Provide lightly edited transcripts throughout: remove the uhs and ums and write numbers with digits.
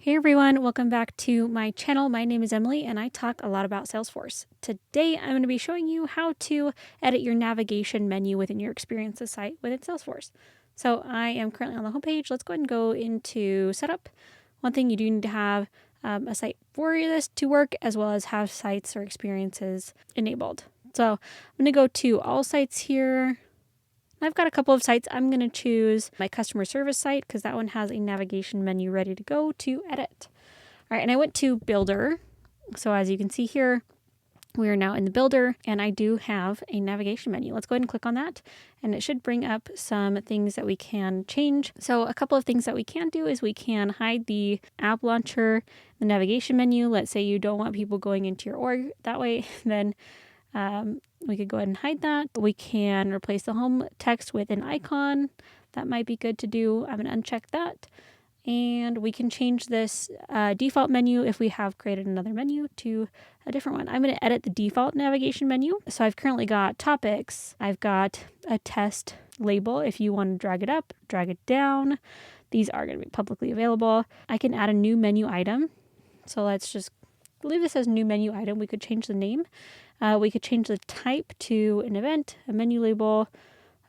Hey everyone, welcome back to my channel. My name is Emily and I talk a lot about Salesforce. Today I'm going to be showing you how to edit your navigation menu within your experiences site within Salesforce. So I am currently on the homepage. Let's go ahead and go into setup. One thing you do need to have a site for this to work, as well as have sites or experiences enabled. So I'm going to go to all sites here. I've got a couple of sites. I'm going to choose my customer service site because that one has a navigation menu ready to go to edit. All right, and I went to Builder. So as you can see here, we are now in the Builder and I do have a navigation menu. Let's go ahead and click on that and it should bring up some things that we can change. So a couple of things that we can do is we can hide the app launcher, the navigation menu. Let's say you don't want people going into your org that way, then we could go ahead and hide that. We can replace the home text with an icon. That might be good to do. I'm going to uncheck that. And we can change this default menu if we have created another menu to a different one. I'm going to edit the default navigation menu. So I've currently got topics. I've got a test label. If you want to drag it up, drag it down. These are going to be publicly available. I can add a new menu item. So let's just leave this as new menu item. We could change the name. We could change the type to an event, a menu label,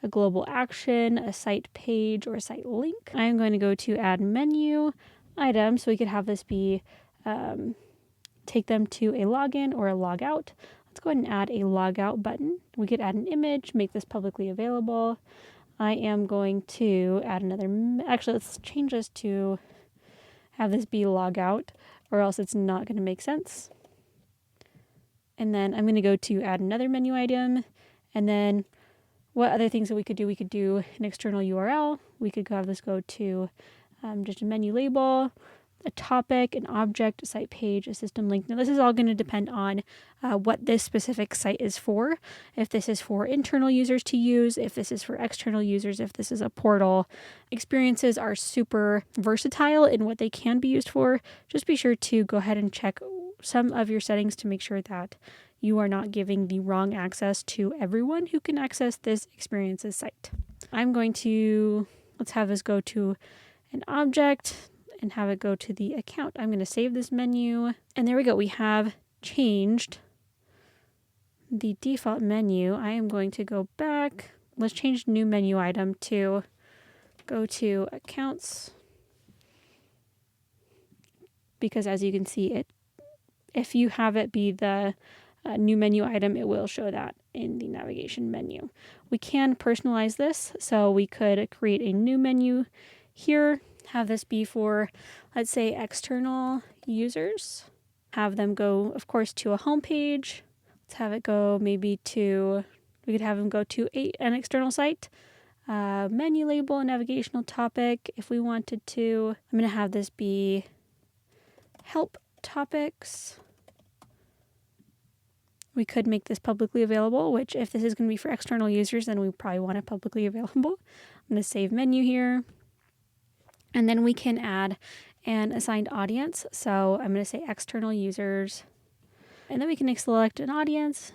a global action, a site page, or a site link. I'm going to go to add menu item. So we could have this be, take them to a login or a logout. Let's go ahead and add a logout button. We could add an image, make this publicly available. I am going to add another, actually let's change this to have this be logout, or else it's not going to make sense. And then I'm going to go to add another menu item. And then what other things that we could do? We could do an external URL. We could have this go to just a menu label, a topic, an object, a site page, a system link. Now this is all going to depend on what this specific site is for. If this is for internal users to use, if this is for external users, if this is a portal. Experiences are super versatile in what they can be used for. Just be sure to go ahead and check some of your settings to make sure that you are not giving the wrong access to everyone who can access this experiences site. I'm going to, let's have this go to an object and have it go to the account. I'm going to save this menu and there we go. We have changed the default menu. I am going to go back. Let's change new menu item to go to accounts, because as you can see, if you have it be the new menu item, it will show that in the navigation menu. We can personalize this, so we could create a new menu here, have this be for, let's say, external users. Have them go, of course, to a home page. Let's have it go maybe to, we could have them go to an external site, menu label, navigational topic. If we wanted to, I'm going to have this be help topics. We could make this publicly available, which if this is going to be for external users, then we probably want it publicly available. I'm going to save menu here. And then we can add an assigned audience. So I'm going to say external users. And then we can select an audience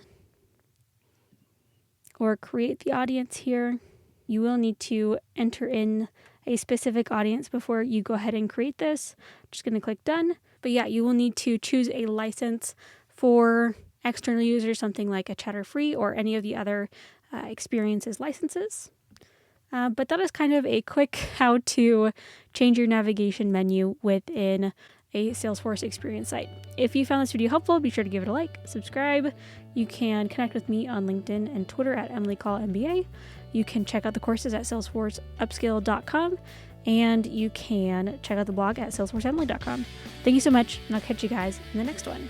or create the audience here. You will need to enter in a specific audience before you go ahead and create this. Just going to click done. But yeah, you will need to choose a license for external users, something like a chatter free or any of the other experiences licenses. But that is kind of a quick how to change your navigation menu within a Salesforce experience site. If you found this video helpful, be sure to give it a like, subscribe. You can connect with me on LinkedIn and Twitter at EmilyCallMBA. You can check out the courses at salesforceupskill.com, and you can check out the blog at salesforceemily.com. Thank you so much, and I'll catch you guys in the next one.